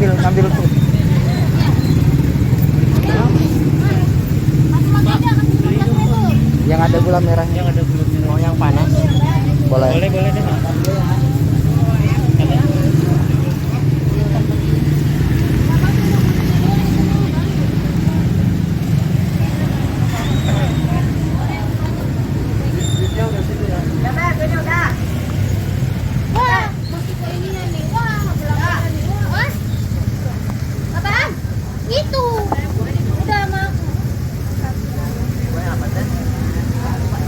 ngambil tuh. Yang ada gula merahnya. Yang ada gula merah. Mau yang panas? Boleh. Boleh deh. Itu udah mah.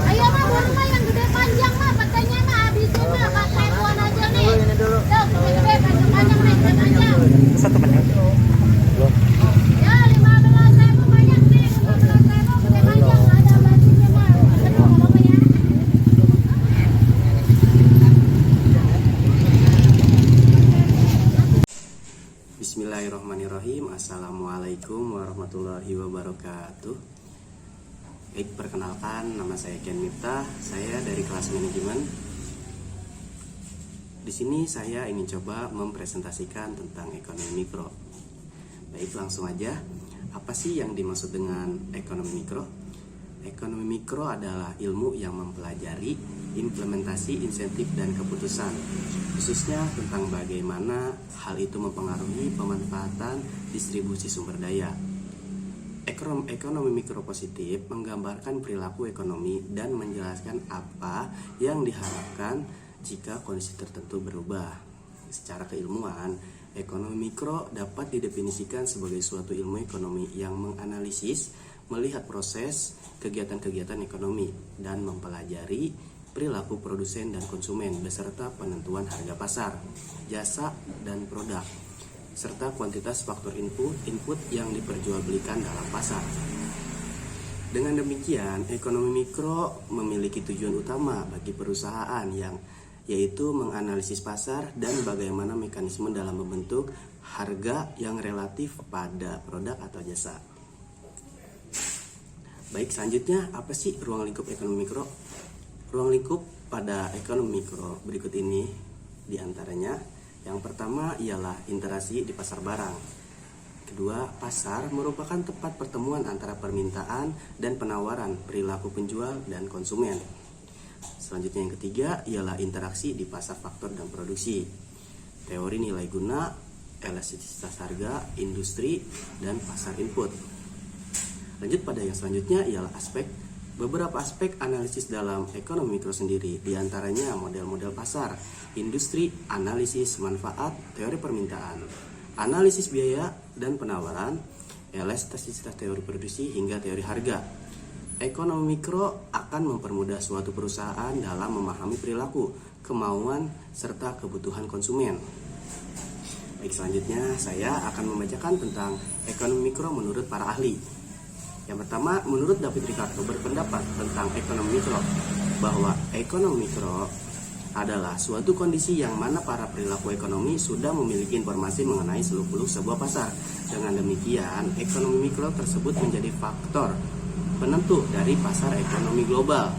Ayo mah burung mah yang gede panjang mah katanya mah habisin mah pakai tuan aja nih. Ini dulu. Tuh gede panjang nih gede panjang. Satu menit. Belum. Ya 15.000 banyak nih 15.000 gede panjang ada habisinnya mah. Aduh apa ya? Bismillahirrahmanirrahim. Assalamualaikum warahmatullahi wabarakatuh. Baik, perkenalkan, nama saya Ken Miftah. Saya dari kelas manajemen. Di sini saya ingin coba mempresentasikan tentang ekonomi mikro. Baik, langsung aja. Apa sih yang dimaksud dengan ekonomi mikro? Ekonomi mikro adalah ilmu yang mempelajari implementasi insentif dan keputusan, khususnya tentang bagaimana hal itu mempengaruhi pemanfaatan distribusi sumber daya. Ekonomi mikro positif menggambarkan perilaku ekonomi dan menjelaskan apa yang diharapkan jika kondisi tertentu berubah. Secara keilmuan, ekonomi mikro dapat didefinisikan sebagai suatu ilmu ekonomi yang menganalisis, melihat proses kegiatan-kegiatan ekonomi, dan mempelajari perilaku produsen dan konsumen beserta penentuan harga pasar, jasa, dan produk, serta kuantitas faktor input yang diperjualbelikan dalam pasar. Dengan demikian, ekonomi mikro memiliki tujuan utama bagi perusahaan yaitu menganalisis pasar dan bagaimana mekanisme dalam membentuk harga yang relatif pada produk atau jasa. Baik, selanjutnya apa sih ruang lingkup ekonomi mikro? Ruang lingkup pada ekonomi mikro berikut ini diantaranya. Yang pertama ialah interaksi di pasar barang. Kedua, pasar merupakan tempat pertemuan antara permintaan dan penawaran perilaku penjual dan konsumen. Selanjutnya yang ketiga ialah interaksi di pasar faktor dan produksi. Teori nilai guna, elastisitas harga, industri, dan pasar input. Lanjut pada yang selanjutnya ialah beberapa aspek analisis dalam ekonomi mikro sendiri, diantaranya model-model pasar, industri, analisis manfaat, teori permintaan, analisis biaya dan penawaran, elastisitas teori produksi, hingga teori harga. Ekonomi mikro akan mempermudah suatu perusahaan dalam memahami perilaku, kemauan, serta kebutuhan konsumen. Baik, selanjutnya saya akan membacakan tentang ekonomi mikro menurut para ahli. Yang pertama, menurut David Ricardo berpendapat tentang ekonomi mikro bahwa ekonomi mikro adalah suatu kondisi yang mana para perilaku ekonomi sudah memiliki informasi mengenai seluk-beluk sebuah pasar. Dengan demikian, ekonomi mikro tersebut menjadi faktor penentu dari pasar ekonomi global.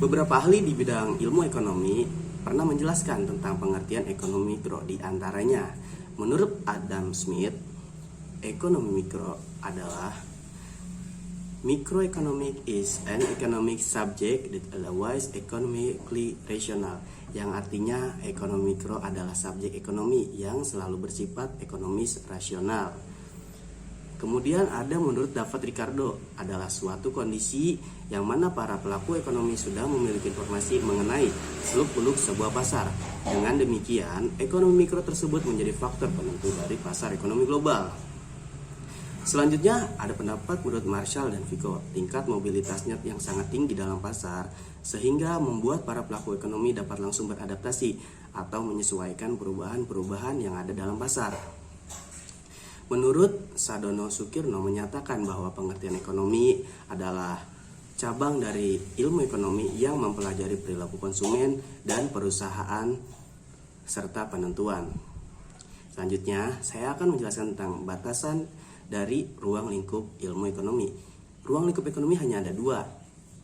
Beberapa ahli di bidang ilmu ekonomi pernah menjelaskan tentang pengertian ekonomi mikro, di antaranya menurut Adam Smith, ekonomi mikro adalah microeconomic is an economic subject that otherwise economically rational, yang artinya ekonomi mikro adalah subjek ekonomi yang selalu bersifat ekonomis rasional. Kemudian ada menurut David Ricardo adalah suatu kondisi yang mana para pelaku ekonomi sudah memiliki informasi mengenai seluk-beluk sebuah pasar. Dengan demikian, ekonomi mikro tersebut menjadi faktor penentu dari pasar ekonomi global. Selanjutnya ada pendapat menurut Marshall dan Vico, tingkat mobilitasnya yang sangat tinggi dalam pasar sehingga membuat para pelaku ekonomi dapat langsung beradaptasi atau menyesuaikan perubahan-perubahan yang ada dalam pasar. Menurut Sadono Sukirno menyatakan bahwa pengertian ekonomi adalah cabang dari ilmu ekonomi yang mempelajari perilaku konsumen dan perusahaan serta penentuan. Selanjutnya saya akan menjelaskan tentang batasan dari ruang lingkup ilmu ekonomi. Ruang lingkup ekonomi hanya ada dua,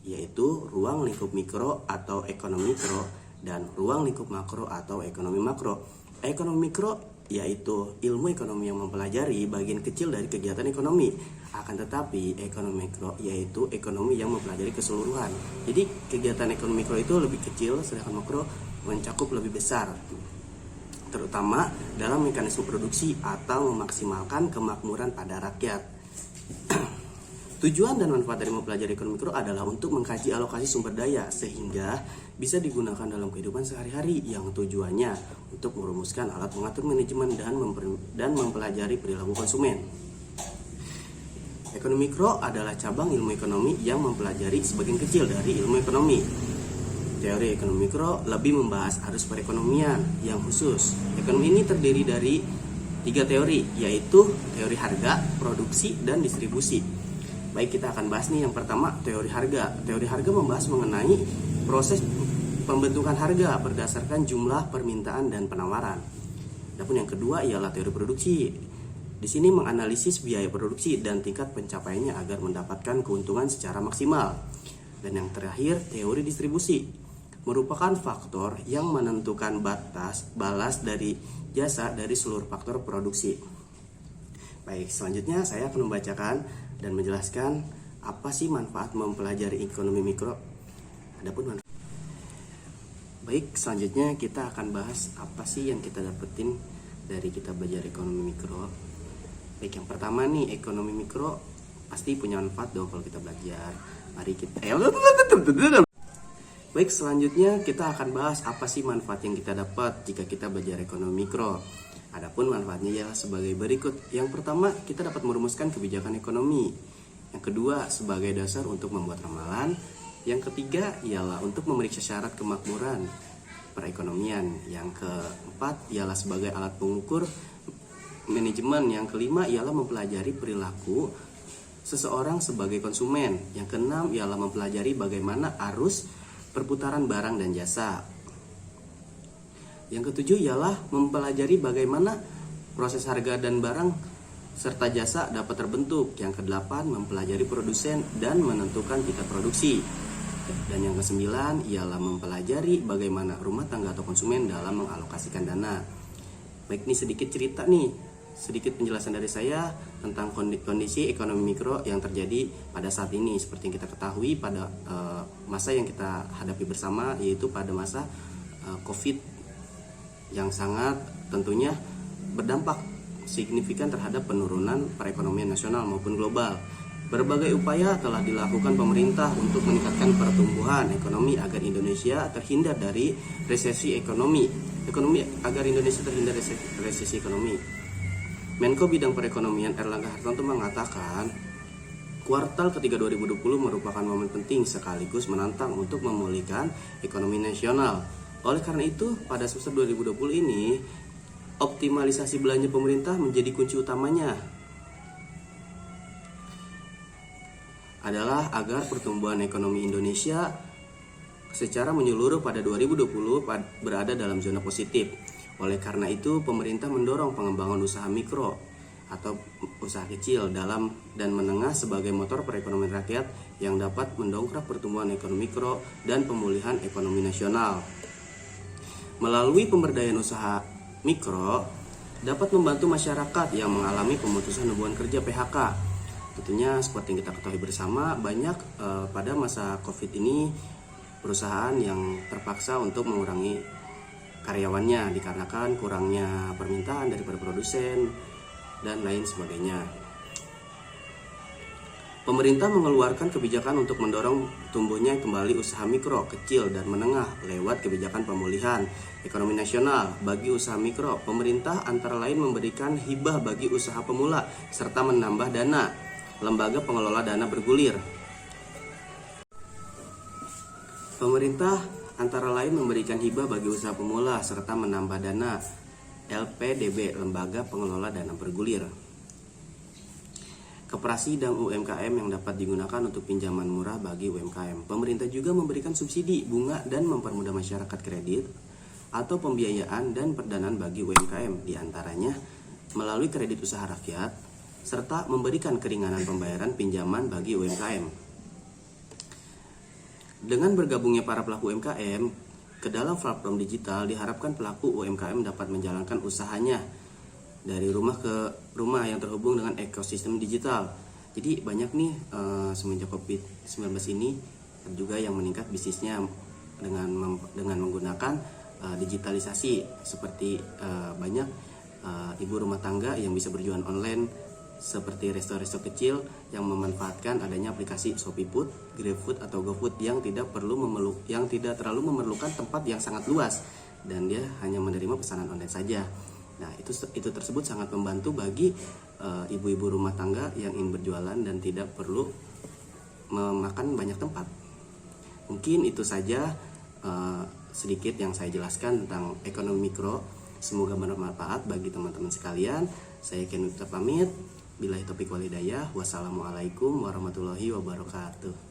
yaitu ruang lingkup mikro atau ekonomi mikro dan ruang lingkup makro atau ekonomi makro. Ekonomi mikro yaitu ilmu ekonomi yang mempelajari bagian kecil dari kegiatan ekonomi. Akan tetapi ekonomi mikro yaitu ekonomi yang mempelajari keseluruhan. Jadi kegiatan ekonomi mikro itu lebih kecil, sedangkan makro mencakup lebih besar, terutama dalam mekanisme produksi atau memaksimalkan kemakmuran pada rakyat. Tujuan dan manfaat dari mempelajari ekonomi mikro adalah untuk mengkaji alokasi sumber daya sehingga bisa digunakan dalam kehidupan sehari-hari, yang tujuannya untuk merumuskan alat mengatur manajemen dan mempelajari perilaku konsumen. Ekonomi mikro adalah cabang ilmu ekonomi yang mempelajari sebagian kecil dari ilmu ekonomi. Teori ekonomi mikro lebih membahas arus perekonomian yang khusus. Ekonomi ini terdiri dari 3 teori, yaitu teori harga, produksi, dan distribusi. Baik, kita akan bahas nih yang pertama, teori harga. Teori harga membahas mengenai proses pembentukan harga berdasarkan jumlah permintaan dan penawaran. Adapun yang kedua ialah teori produksi. Di sini menganalisis biaya produksi dan tingkat pencapaiannya agar mendapatkan keuntungan secara maksimal. Dan yang terakhir, teori distribusi merupakan faktor yang menentukan balas dari jasa dari seluruh faktor produksi. Baik, selanjutnya saya akan membacakan dan menjelaskan apa sih manfaat mempelajari ekonomi mikro. Baik, selanjutnya kita akan bahas apa sih yang kita dapetin dari kita belajar ekonomi mikro. Baik, yang pertama nih, ekonomi mikro pasti punya manfaat dong kalau kita belajar. Mari kita Baik, selanjutnya kita akan bahas apa sih manfaat yang kita dapat jika kita belajar ekonomi mikro. Adapun manfaatnya ialah sebagai berikut. Yang pertama, kita dapat merumuskan kebijakan ekonomi. Yang kedua, sebagai dasar untuk membuat ramalan. Yang ketiga ialah untuk memeriksa syarat kemakmuran perekonomian. Yang keempat ialah sebagai alat pengukur manajemen. Yang kelima ialah mempelajari perilaku seseorang sebagai konsumen. Yang keenam ialah mempelajari bagaimana arus perputaran barang dan jasa. Yang ketujuh ialah mempelajari bagaimana proses harga dan barang serta jasa dapat terbentuk. Yang kedelapan, mempelajari produsen dan menentukan tingkat produksi. Dan yang kesembilan ialah mempelajari bagaimana rumah tangga atau konsumen dalam mengalokasikan dana. Baik, ini sedikit cerita nih, sedikit penjelasan dari saya tentang kondisi ekonomi mikro yang terjadi pada saat ini. Seperti yang kita ketahui pada masa yang kita hadapi bersama, yaitu pada masa COVID yang sangat tentunya berdampak signifikan terhadap penurunan perekonomian nasional maupun global. Berbagai upaya telah dilakukan pemerintah untuk meningkatkan pertumbuhan ekonomi agar Indonesia terhindar dari resesi ekonomi. Agar Indonesia terhindar resesi ekonomi. Menko Bidang Perekonomian Erlangga Hartarto mengatakan, kuartal ketiga 2020 merupakan momen penting sekaligus menantang untuk memulihkan ekonomi nasional. Oleh karena itu, pada semester 2020 ini, optimalisasi belanja pemerintah menjadi kunci utamanya. Adalah agar pertumbuhan ekonomi Indonesia secara menyeluruh pada 2020 berada dalam zona positif. Oleh karena itu, pemerintah mendorong pengembangan usaha mikro atau usaha kecil dalam dan menengah sebagai motor perekonomian rakyat yang dapat mendongkrak pertumbuhan ekonomi mikro dan pemulihan ekonomi nasional. Melalui pemberdayaan usaha mikro dapat membantu masyarakat yang mengalami pemutusan hubungan kerja PHK. Tentunya seperti yang kita ketahui bersama, banyak pada masa COVID ini perusahaan yang terpaksa untuk mengurangi karyawannya dikarenakan kurangnya permintaan daripada produsen dan lain sebagainya. Pemerintah mengeluarkan kebijakan untuk mendorong tumbuhnya kembali usaha mikro, kecil, dan menengah lewat kebijakan pemulihan ekonomi nasional. Bagi usaha mikro, pemerintah antara lain memberikan hibah bagi usaha pemula serta menambah dana lembaga pengelola dana bergulir. Pemerintah antara lain memberikan hibah bagi usaha pemula serta menambah dana LPDB, lembaga pengelola dana bergulir. Koperasi dan UMKM yang dapat digunakan untuk pinjaman murah bagi UMKM. Pemerintah juga memberikan subsidi bunga dan mempermudah masyarakat kredit atau pembiayaan dan perdanaan bagi UMKM, diantaranya melalui kredit usaha rakyat, serta memberikan keringanan pembayaran pinjaman bagi UMKM. Dengan bergabungnya para pelaku UMKM ke dalam platform digital, diharapkan pelaku UMKM dapat menjalankan usahanya dari rumah ke rumah yang terhubung dengan ekosistem digital. Jadi banyak nih semenjak COVID-19 ini juga yang meningkat bisnisnya dengan menggunakan digitalisasi, seperti banyak ibu rumah tangga yang bisa berjualan online, seperti resto-resto kecil yang memanfaatkan adanya aplikasi ShopeeFood, GrabFood atau GoFood yang tidak terlalu memerlukan tempat yang sangat luas dan dia hanya menerima pesanan online saja. Nah, itu tersebut sangat membantu bagi ibu-ibu rumah tangga yang ingin berjualan dan tidak perlu memakan banyak tempat. Mungkin itu saja sedikit yang saya jelaskan tentang ekonomi mikro. Semoga bermanfaat bagi teman-teman sekalian. Saya Ken pamit. Billahi taufiq wal hidayah. Wassalamualaikum warahmatullahi wabarakatuh.